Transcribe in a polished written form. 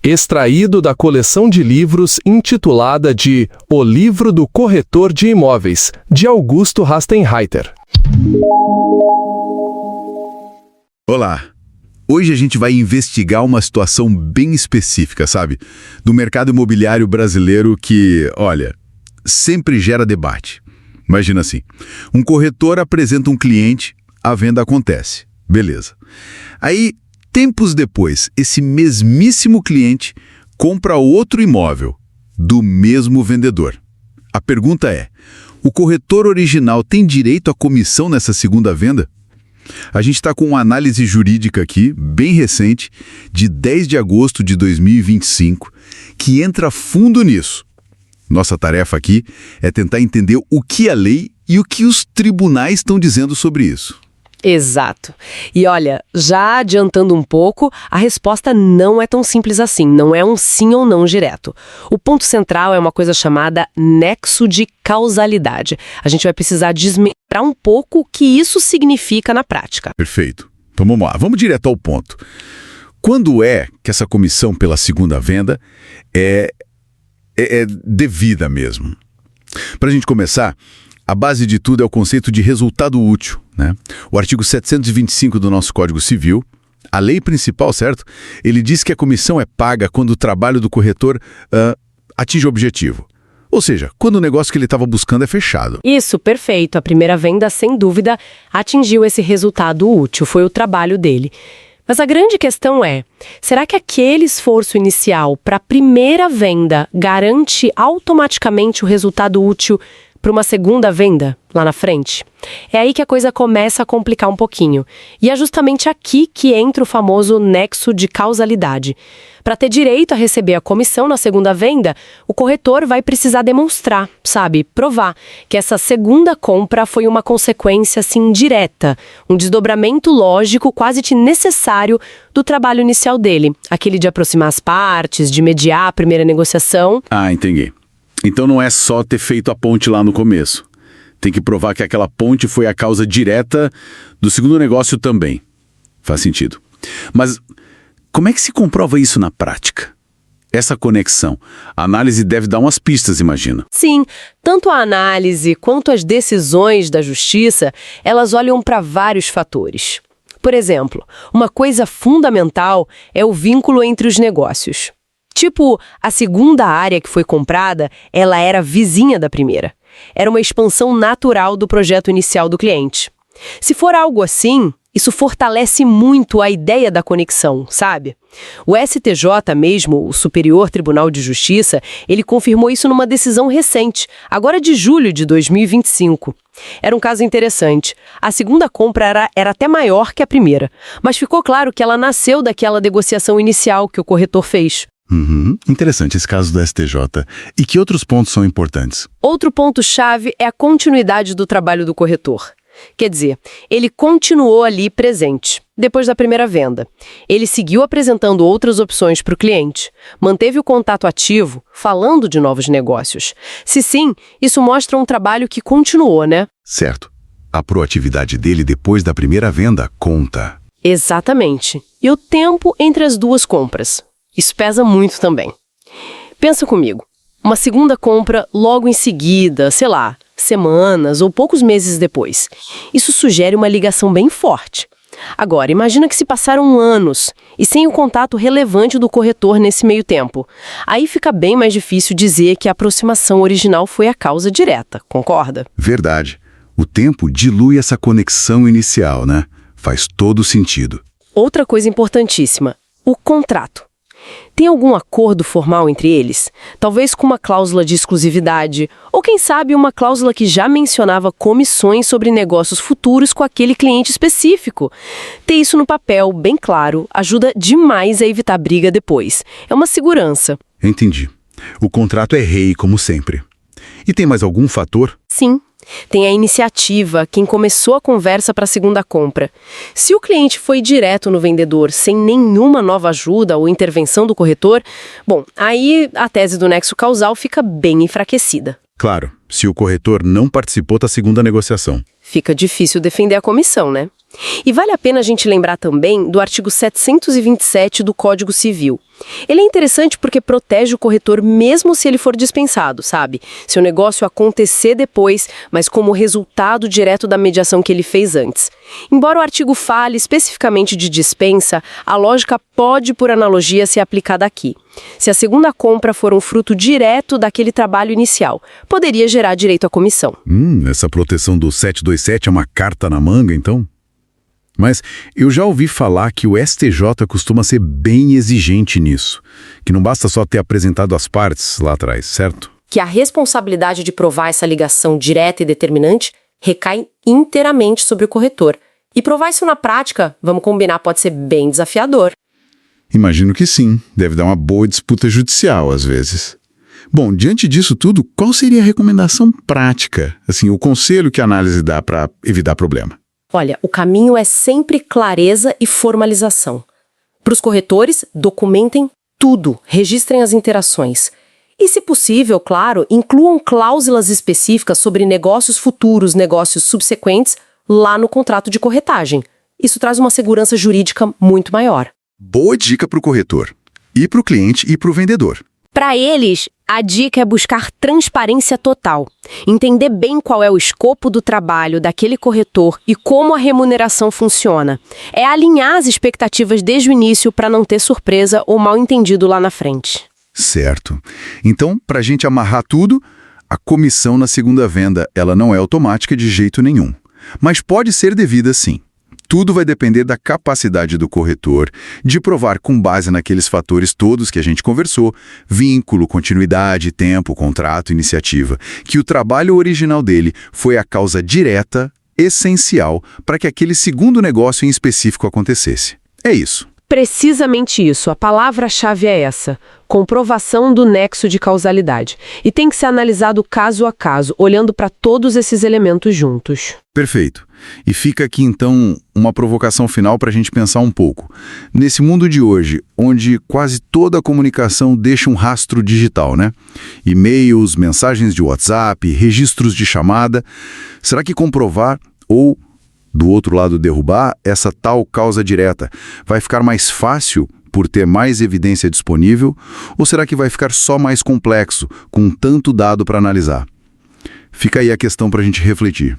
extraído da coleção de livros intitulada de O Livro do Corretor de Imóveis, de Augusto Rastenreiter. Olá! Hoje a gente vai investigar uma situação bem específica, sabe? Do mercado imobiliário brasileiro que, olha, sempre gera debate. Imagina assim, um corretor apresenta um cliente, a venda acontece. Beleza. Aí, tempos depois, esse mesmíssimo cliente compra outro imóvel do mesmo vendedor. A pergunta é, o corretor original tem direito à comissão nessa segunda venda? A gente está com uma análise jurídica aqui, bem recente, de 10 de agosto de 2025, que entra fundo nisso. Nossa tarefa aqui é tentar entender o que a lei e o que os tribunais estão dizendo sobre isso. Exato. E olha, já adiantando um pouco, a resposta não é tão simples assim, não é um sim ou não direto. O ponto central é uma coisa chamada nexo de causalidade. A gente vai precisar desmembrar um pouco o que isso significa na prática. Perfeito. Então vamos lá, vamos direto ao ponto. Quando é que essa comissão pela segunda venda é devida mesmo? Para a gente começar, a base de tudo é o conceito de resultado útil, né? O artigo 725 do nosso Código Civil, a lei principal, certo? Ele diz que a comissão é paga quando o trabalho do corretor atinge o objetivo. Ou seja, quando o negócio que ele estava buscando é fechado. Isso, perfeito. A primeira venda, sem dúvida, atingiu esse resultado útil, foi o trabalho dele. Mas a grande questão é, será que aquele esforço inicial para a primeira venda garante automaticamente o resultado útil para uma segunda venda lá na frente? É aí que a coisa começa a complicar um pouquinho. E é justamente aqui que entra o famoso nexo de causalidade. Para ter direito a receber a comissão na segunda venda, o corretor vai precisar demonstrar, provar que essa segunda compra foi uma consequência assim direta, um desdobramento lógico quase que necessário do trabalho inicial dele, aquele de aproximar as partes, de mediar a primeira negociação. Ah, entendi. Então não é só ter feito a ponte lá no começo. Tem que provar que aquela ponte foi a causa direta do segundo negócio também. Faz sentido. Mas como é que se comprova isso na prática? Essa conexão. A análise deve dar umas pistas, imagino. Sim, tanto a análise quanto as decisões da justiça, elas olham para vários fatores. Por exemplo, uma coisa fundamental é o vínculo entre os negócios. Tipo, a segunda área que foi comprada, ela era vizinha da primeira. Era uma expansão natural do projeto inicial do cliente. Se for algo assim, isso fortalece muito a ideia da conexão, sabe? O STJ mesmo, o Superior Tribunal de Justiça, ele confirmou isso numa decisão recente, agora de julho de 2025. Era um caso interessante. A segunda compra era até maior que a primeira, mas ficou claro que ela nasceu daquela negociação inicial que o corretor fez. Interessante esse caso do STJ. E que outros pontos são importantes? Outro ponto-chave é a continuidade do trabalho do corretor. Quer dizer, ele continuou ali presente, depois da primeira venda. Ele seguiu apresentando outras opções para o cliente, manteve o contato ativo, falando de novos negócios. Se sim, isso mostra um trabalho que continuou, né? Certo. A proatividade dele depois da primeira venda conta. Exatamente. E o tempo entre as duas compras. Isso pesa muito também. Pensa comigo, uma segunda compra logo em seguida, semanas ou poucos meses depois. Isso sugere uma ligação bem forte. Agora, imagina que se passaram anos e sem o contato relevante do corretor nesse meio tempo. Aí fica bem mais difícil dizer que a aproximação original foi a causa direta, concorda? Verdade. O tempo dilui essa conexão inicial, né? Faz todo sentido. Outra coisa importantíssima, o contrato. Tem algum acordo formal entre eles? Talvez com uma cláusula de exclusividade, ou quem sabe uma cláusula que já mencionava comissões sobre negócios futuros com aquele cliente específico. Ter isso no papel, bem claro, ajuda demais a evitar briga depois. É uma segurança. Entendi. O contrato é rei, como sempre. E tem mais algum fator? Sim. Tem a iniciativa, quem começou a conversa para a segunda compra. Se o cliente foi direto no vendedor, sem nenhuma nova ajuda ou intervenção do corretor, aí a tese do nexo causal fica bem enfraquecida. Claro, se o corretor não participou da segunda negociação. Fica difícil defender a comissão, né? E vale a pena a gente lembrar também do artigo 727 do Código Civil. Ele é interessante porque protege o corretor mesmo se ele for dispensado, sabe? Se o negócio acontecer depois, mas como resultado direto da mediação que ele fez antes. Embora o artigo fale especificamente de dispensa, a lógica pode, por analogia, ser aplicada aqui. Se a segunda compra for um fruto direto daquele trabalho inicial, poderia gerar direito à comissão. Essa proteção do 727 é uma carta na manga, então? Mas eu já ouvi falar que o STJ costuma ser bem exigente nisso, que não basta só ter apresentado as partes lá atrás, certo? Que a responsabilidade de provar essa ligação direta e determinante recai inteiramente sobre o corretor. E provar isso na prática, vamos combinar, pode ser bem desafiador. Imagino que sim, deve dar uma boa disputa judicial às vezes. Bom, diante disso tudo, qual seria a recomendação prática, assim, o conselho que a análise dá para evitar problema? Olha, o caminho é sempre clareza e formalização. Para os corretores, documentem tudo, registrem as interações. E, se possível, claro, incluam cláusulas específicas sobre negócios futuros, negócios subsequentes, lá no contrato de corretagem. Isso traz uma segurança jurídica muito maior. Boa dica para o corretor, e para o cliente e para o vendedor. Para eles, a dica é buscar transparência total. Entender bem qual é o escopo do trabalho daquele corretor e como a remuneração funciona. É alinhar as expectativas desde o início para não ter surpresa ou mal-entendido lá na frente. Certo. Então, para a gente amarrar tudo, a comissão na segunda venda ela não é automática de jeito nenhum. Mas pode ser devida sim. Tudo vai depender da capacidade do corretor de provar com base naqueles fatores todos que a gente conversou, vínculo, continuidade, tempo, contrato, iniciativa, que o trabalho original dele foi a causa direta, essencial, para que aquele segundo negócio em específico acontecesse. É isso. Precisamente isso, a palavra-chave é essa, comprovação do nexo de causalidade. E tem que ser analisado caso a caso, olhando para todos esses elementos juntos. Perfeito. E fica aqui, então, uma provocação final para a gente pensar um pouco. Nesse mundo de hoje, onde quase toda a comunicação deixa um rastro digital, né? E-mails, mensagens de WhatsApp, registros de chamada, será que comprovar ou, do outro lado, derrubar essa tal causa direta vai ficar mais fácil por ter mais evidência disponível? Ou será que vai ficar só mais complexo, com tanto dado para analisar? Fica aí a questão para a gente refletir.